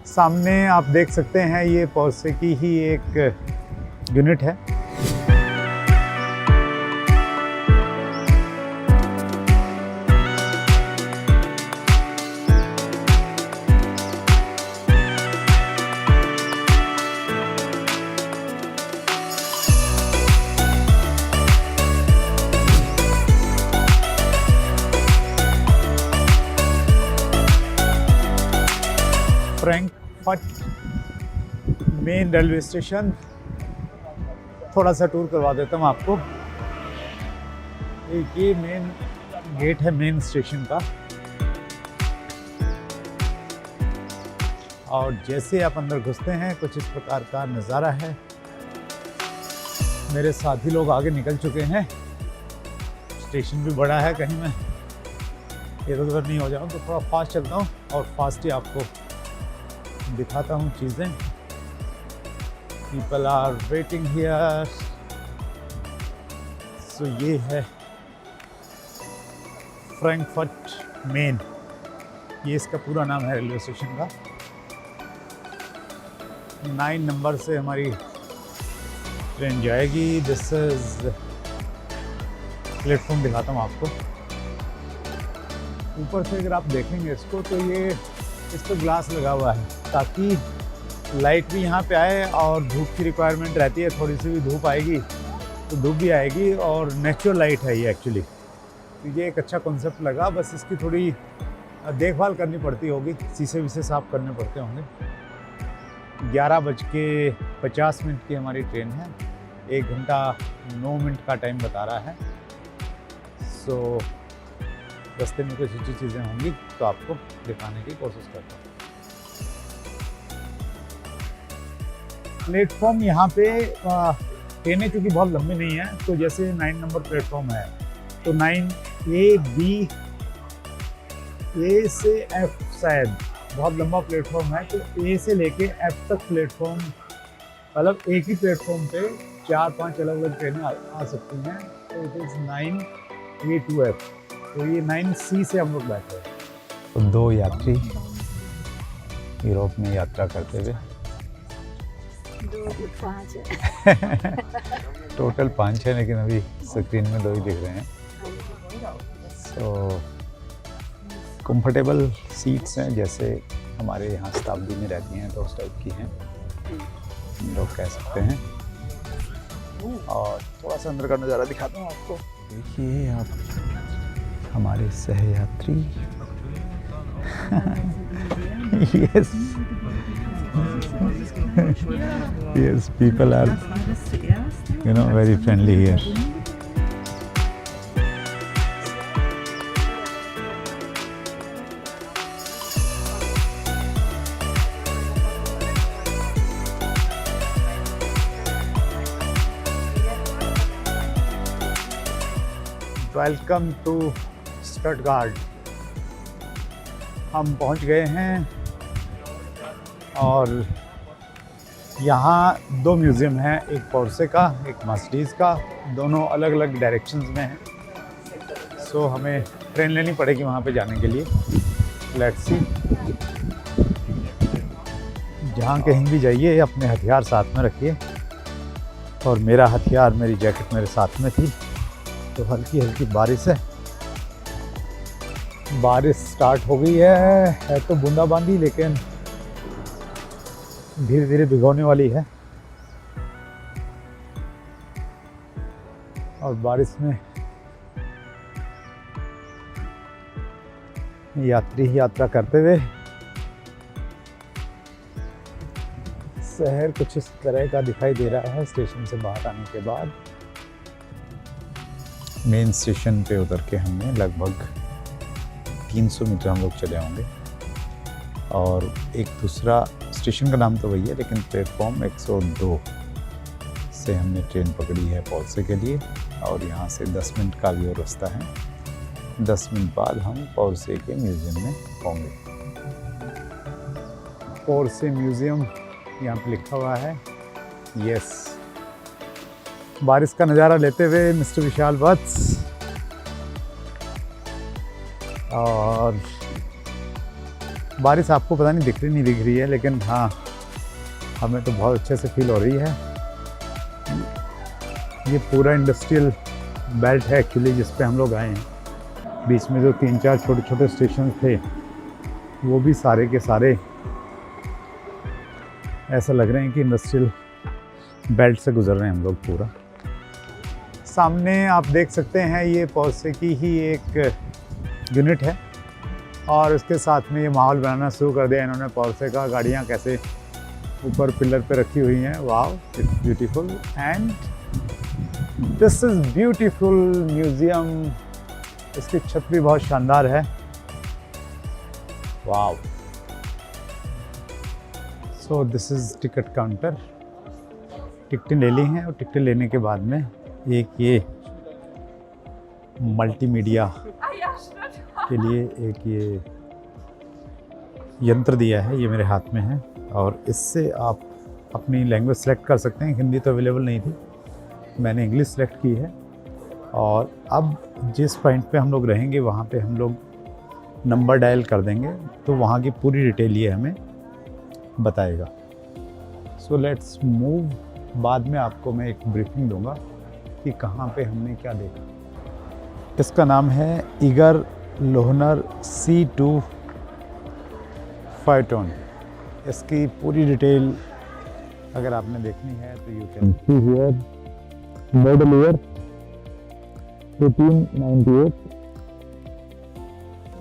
सामने आप देख सकते हैं ये पोर्से की ही एक यूनिट है। फ्रैंकफर्ट मेन रेलवे स्टेशन, थोड़ा सा टूर करवा देता हूँ आपको। ये मेन गेट है मेन स्टेशन का, और जैसे आप अंदर घुसते हैं कुछ इस प्रकार का नज़ारा है। मेरे साथी लोग आगे निकल चुके हैं। स्टेशन भी बड़ा है, कहीं मैं इधर उधर नहीं हो जाऊँ तो थोड़ा फास्ट चलता हूँ और फास्ट ही आपको दिखाता हूँ चीज़ें। People are waiting here. So ये है फ्रैंकफर्ट मेन, ये इसका पूरा नाम है रेलवे स्टेशन का। 9 नंबर से हमारी ट्रेन जाएगी। दिस इज प्लेटफॉर्म, दिखाता हूँ आपको। ऊपर से अगर आप देखेंगे इसको तो ये इस पर ग्लास लगा हुआ है ताकि लाइट भी यहाँ पे आए, और धूप की रिक्वायरमेंट रहती है, थोड़ी सी भी धूप आएगी तो धूप भी आएगी, और नेचुरल लाइट है ये एक्चुअली। तो ये एक अच्छा कॉन्सेप्ट लगा। बस इसकी थोड़ी देखभाल करनी पड़ती होगी, शीशे विशे साफ करने पड़ते होंगे। 11:50 की हमारी ट्रेन है। 1 घंटा 9 मिनट का टाइम बता रहा है। सो रास्ते में कुछ अच्छी चीज़ें होंगी तो आपको दिखाने की कोशिश करता हूँ। प्लेटफॉर्म यहाँ पे ट्रेनें चूँकि बहुत लंबी नहीं है, तो जैसे 9 नंबर प्लेटफॉर्म है तो 9A, B, A से F शायद बहुत लंबा प्लेटफॉर्म है, तो A से लेके F तक प्लेटफॉर्म, मतलब एक ही प्लेटफॉर्म पे 4-5 अलग अलग ट्रेनें आ सकती हैं। तो it is 9A to F। तो ये 9C से हम लोग बैठे हैं। तो 2 यात्री यूरोप में यात्रा करते हुए, 5 है। टोटल 5 है, लेकिन अभी स्क्रीन में 2 ही दिख रहे हैं। सो कंफर्टेबल सीट्स हैं, जैसे हमारे यहाँ शताब्दी में रहती हैं तो उस टाइप की हैं, लोग कह सकते हैं। और थोड़ा सा अंदर का नज़ारा दिखाता हूँ आपको। देखिए आप हमारे सहयात्री। Yes. Yes, people are, very friendly here. Welcome to Stuttgart. हम पहुंच गए हैं, और यहाँ 2 म्यूज़ियम हैं, एक पोर्से का, एक मर्सिडीज़ का। दोनों अलग अलग डायरेक्शंस में हैं। सो हमें ट्रेन लेनी पड़ेगी वहाँ पे जाने के लिए। Let's see. जहाँ कहीं भी जाइए अपने हथियार साथ में रखिए, और मेरा हथियार, मेरी जैकेट मेरे साथ में थी। तो हल्की हल्की बारिश है, बारिश स्टार्ट हो गई है तो बूंदाबांदी, लेकिन धीरे धीरे भिगोने वाली है। और बारिश में यात्री यात्रा करते हुए, शहर कुछ इस तरह का दिखाई दे रहा है। स्टेशन से बाहर आने के बाद मेन स्टेशन पे उतर के हमने लगभग 300 मीटर हम लोग चले होंगे, और एक दूसरा स्टेशन का नाम तो वही है, लेकिन प्लेटफॉर्म 102 से हमने ट्रेन पकड़ी है पोर्से के लिए। और यहाँ से 10 मिनट का भी और रास्ता है। 10 मिनट बाद हम पोर्से के म्यूज़ियम में होंगे। पोर्से म्यूज़ियम यहाँ पे लिखा हुआ है। यस, बारिश का नज़ारा लेते हुए मिस्टर विशाल वत्स, और बारिश आपको पता नहीं दिख रही है, लेकिन हाँ हमें तो बहुत अच्छे से फील हो रही है। ये पूरा इंडस्ट्रियल बेल्ट है एक्चुअली, जिस पे हम लोग आए हैं। बीच में जो 3-4 छोटे छोटे स्टेशन थे वो भी सारे के सारे ऐसा लग रहे हैं कि इंडस्ट्रियल बेल्ट से गुजर रहे हैं हम लोग पूरा। सामने आप देख सकते हैं ये पोर्शे की ही एक यूनिट है और इसके साथ में ये माहौल बनाना शुरू कर दिया इन्होंने पोर्शे का। गाड़ियाँ कैसे ऊपर पिलर पे रखी हुई हैं, wow it's beautiful. And this is beautiful museum. इसकी छत भी बहुत शानदार है, wow. So this is ticket counter. टिकटें ले ली हैं और टिकटें लेने के बाद में एक ये मल्टीमीडिया के लिए एक ये यंत्र दिया है, ये मेरे हाथ में है और इससे आप अपनी लैंग्वेज सेलेक्ट कर सकते हैं। हिंदी तो अवेलेबल नहीं थी, मैंने इंग्लिश सेलेक्ट की है। और अब जिस पॉइंट पे हम लोग रहेंगे वहाँ पे हम लोग नंबर डायल कर देंगे तो वहाँ की पूरी डिटेल ये हमें बताएगा। So let's move. बाद में आपको मैं एक ब्रीफिंग दूंगा कि कहाँ पे हमने क्या देखा। इसका नाम है ईगर लोहनर C2 फाइटोन। इसकी पूरी डिटेल अगर आपने देखनी है तो you can see here. Model year 1898।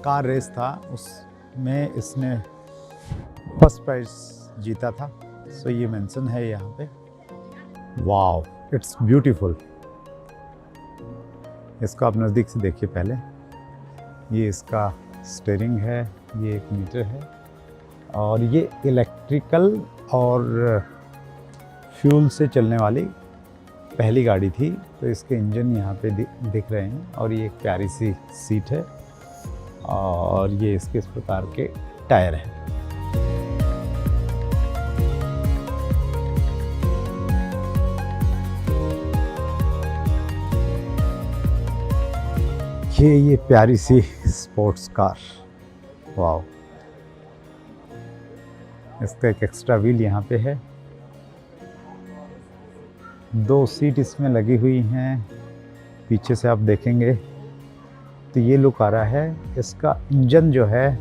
Car race था, उसमें इसने फर्स्ट प्राइज जीता था। सो ये मेंशन है यहाँ पे। वाव इट्स ब्यूटीफुल। इसको आप नज़दीक से देखिए पहले। ये इसका स्टीयरिंग है, ये एक मीटर है और ये इलेक्ट्रिकल और फ्यूल से चलने वाली पहली गाड़ी थी। तो इसके इंजन यहाँ पे दिख रहे हैं और ये एक प्यारी सी सीट है और ये इसके इस प्रकार के टायर हैं। ये प्यारी सी स्पोर्ट्स कार, वाव। इसका एक एक्स्ट्रा व्हील यहाँ पे है। 2 सीट इसमें लगी हुई हैं। पीछे से आप देखेंगे तो ये लुक आ रहा है। इसका इंजन जो है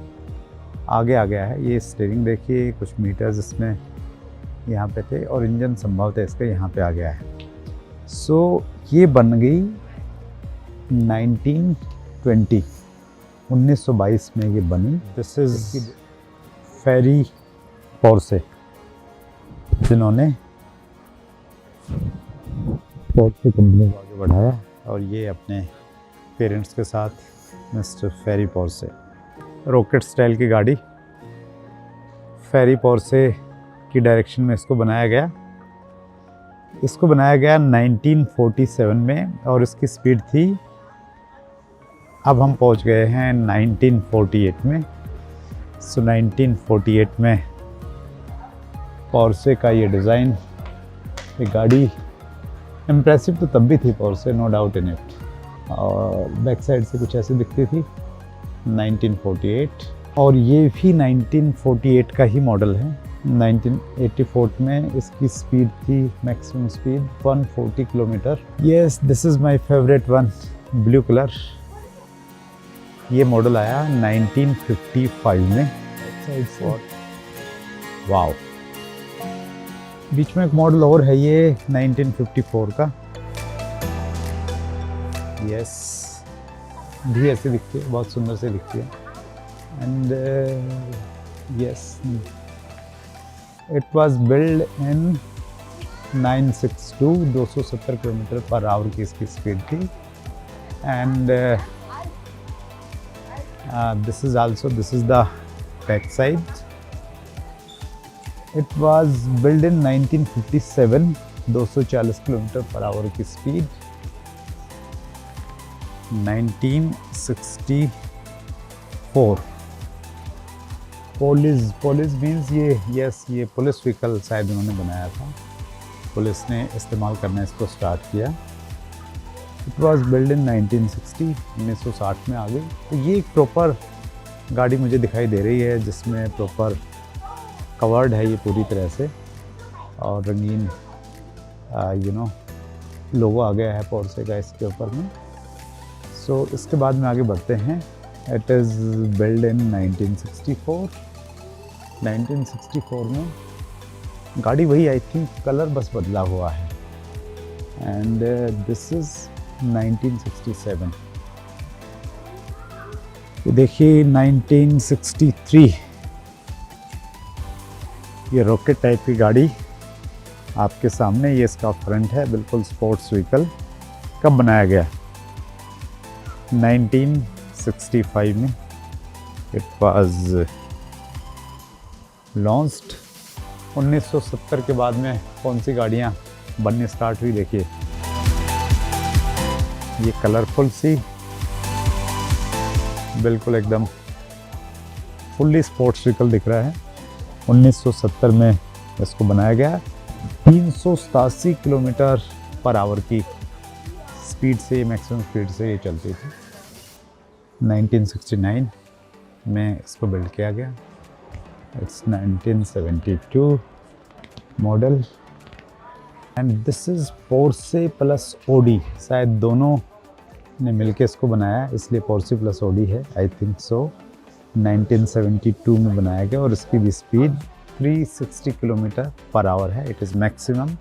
आगे आ गया है। ये स्टीयरिंग देखिए, कुछ मीटर्स इसमें यहाँ पे थे और इंजन संभवतः इसका यहाँ पे आ गया है। सो ये बन गई 1922 में ये बनी। दिस इज फेरी पोर्शे, जिन्होंने पोर्शे कंपनी को आगे बढ़ाया और ये अपने पेरेंट्स के साथ मिस्टर फेरी पोर्शे। रॉकेट स्टाइल की गाड़ी, फेरी पोर्शे की डायरेक्शन में इसको बनाया गया। इसको बनाया गया 1947 में और इसकी स्पीड थी, अब हम पहुंच गए हैं 1948 में। सो 1948 में पोर्शे का ये डिज़ाइन, ये गाड़ी इम्प्रेसिव तो तब भी थी Porsche, no doubt in it. और बैक साइड से कुछ ऐसी दिखती थी। 1948 और ये भी 1948 का ही मॉडल है। 1984 में इसकी स्पीड थी, maximum speed 140 kilometre. Yes, this is my favourite one, blue colour. ये मॉडल आया 1955 में। वाओ, बीच में एक मॉडल और है, ये 1954 का। यस, भी ऐसे दिखती है, बहुत सुंदर से दिखती है। And yes, it was build in 962, 270 kilometre per hour की इसकी स्पीड थी। And this is the back side. It was built in 1957, 240 kilometre per hour की स्पीड। 1964 पुलिस मीन्स ये पुलिस व्हीकल शायद उन्होंने बनाया था, पुलिस ने इस्तेमाल करना इसको स्टार्ट किया। इट वॉज बिल्ड इन 1960 में आ गई। तो ये एक प्रॉपर गाड़ी मुझे दिखाई दे रही है जिसमें प्रॉपर कवर्ड है ये पूरी तरह से, और रंगीन लोगो आ गया है पोर्शे का इसके ऊपर में। सो इसके बाद में आगे बढ़ते हैं। It is build in 1964। 1964 में गाड़ी वही, आई थिंक कलर बस बदला हुआ है। And this is 1967। ये देखिए 1963, ये रॉकेट टाइप की गाड़ी आपके सामने। ये इसका फ्रंट है, बिल्कुल स्पोर्ट्स व्हीकल। कब बनाया गया? 1965 में इट वाज लॉन्च्ड। 1970 के बाद में कौन सी गाड़ियाँ बननी स्टार्ट हुई देखिए। ये कलरफुल सी, बिल्कुल एकदम फुल्ली स्पोर्ट्स व्हीकल दिख रहा है। 1970 में इसको बनाया गया। 387 किलोमीटर पर आवर की स्पीड से, मैक्सिमम स्पीड से ये चलती थी। 1969 में इसको बिल्ड किया गया। It's 1972 model. And this is Porsche plus Audi, शायद दोनों ने मिलके इसको बनाया है, इसलिए पोर्शे प्लस ओडी है, आई थिंक सो। 1972 में बनाया गया और इसकी भी स्पीड 360 किलोमीटर पर आवर है। It is maximum.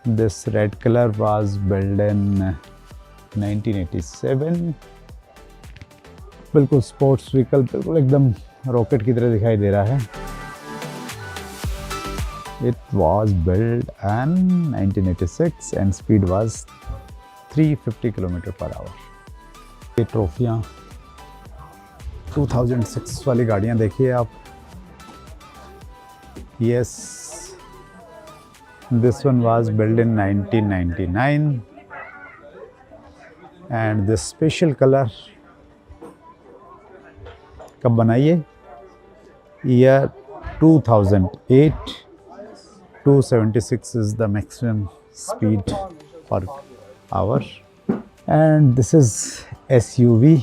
This red colour was build in 1987। बिल्कुल स्पोर्ट्स व्हीकल, बिल्कुल एकदम रॉकेट की तरह दिखाई दे रहा है। It was build in 1986 and speed was 350 kilometre per hour. ये ट्रॉफियाँ 2006 वाली गाड़ियाँ देखिए आप। Yes, this one was build in 1999 and this special colour कब बनाइए? Year 2008। 276 is the maximum speed per hour. And this is SUV.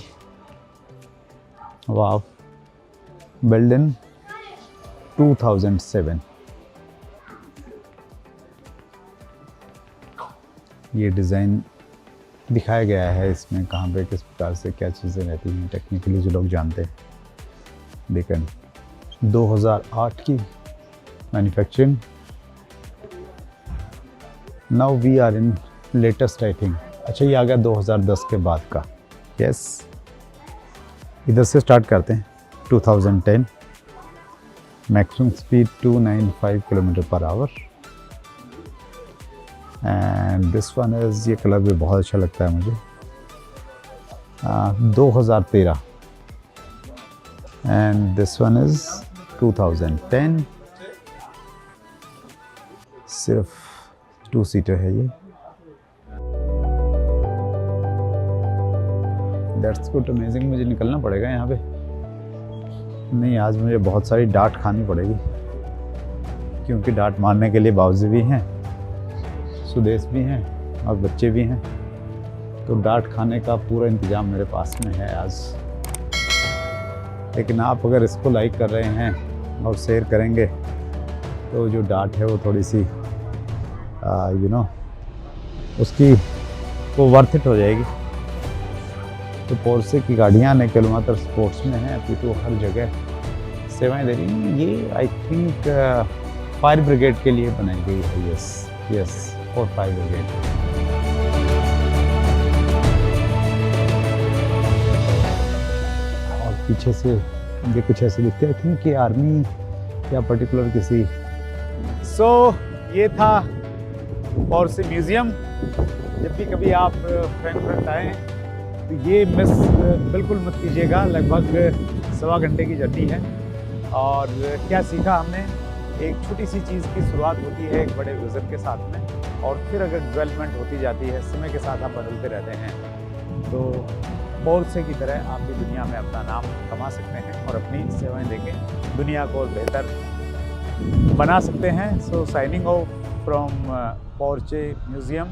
Wow, built in 2007. ये design दिखाया गया है इसमें, कहाँ पे किस प्रकार से क्या चीज़ें रहती हैं टेक्निकली जो लोग जानते हैं। लेकिन 2008 की manufacturing. Now we are in latest I think. अच्छा, ये आ गया 2010 के बाद का। यस, इधर से स्टार्ट करते हैं। 2010 maximum speed 295 kilometre per hour. And this one is, ये कलर भी बहुत अच्छा लगता है मुझे। 2013 एंड दिस वन इज़ 2010। सिर्फ 2 सीटर है ये। That's good, amazing. मुझे निकलना पड़ेगा यहाँ पे। नहीं, आज मुझे बहुत सारी डांट खानी पड़ेगी, क्योंकि डांट मारने के लिए बावजूद भी हैं, सुदेश भी हैं और बच्चे भी हैं। तो डांट खाने का पूरा इंतज़ाम मेरे पास में है आज। लेकिन आप अगर इसको लाइक कर रहे हैं और शेयर करेंगे तो जो डांट है वो थोड़ी सी उसकी वो वर्थ इट हो जाएगी। तो पोर्शे की गाड़ियाँ न केवल मात्र स्पोर्ट्स में हैं, अभी तो हर जगह सेवाएं दे रही हैं। ये आई थिंक फायर ब्रिगेड के लिए बनाई गई है। Yes, for fire brigade. और पीछे से ये कुछ ऐसे दिखते हैं, आई थिंक कि आर्मी या पर्टिकुलर किसी। ये था पोर्शे म्यूज़ियम। जब भी कभी आप फ्रैंकफर्ट आएँ तो ये मिस बिल्कुल मत कीजिएगा। लगभग 1.25 घंटे की जर्नी है। और क्या सीखा हमने? एक छोटी सी चीज़ की शुरुआत होती है एक बड़े विज़न के साथ में, और फिर अगर डेवलपमेंट होती जाती है, समय के साथ आप बदलते रहते हैं, तो पोर्शे की तरह आप भी दुनिया में अपना नाम कमा सकते हैं और अपनी सेवाएं देके दुनिया को और बेहतर बना सकते हैं। So signing off from Porsche museum.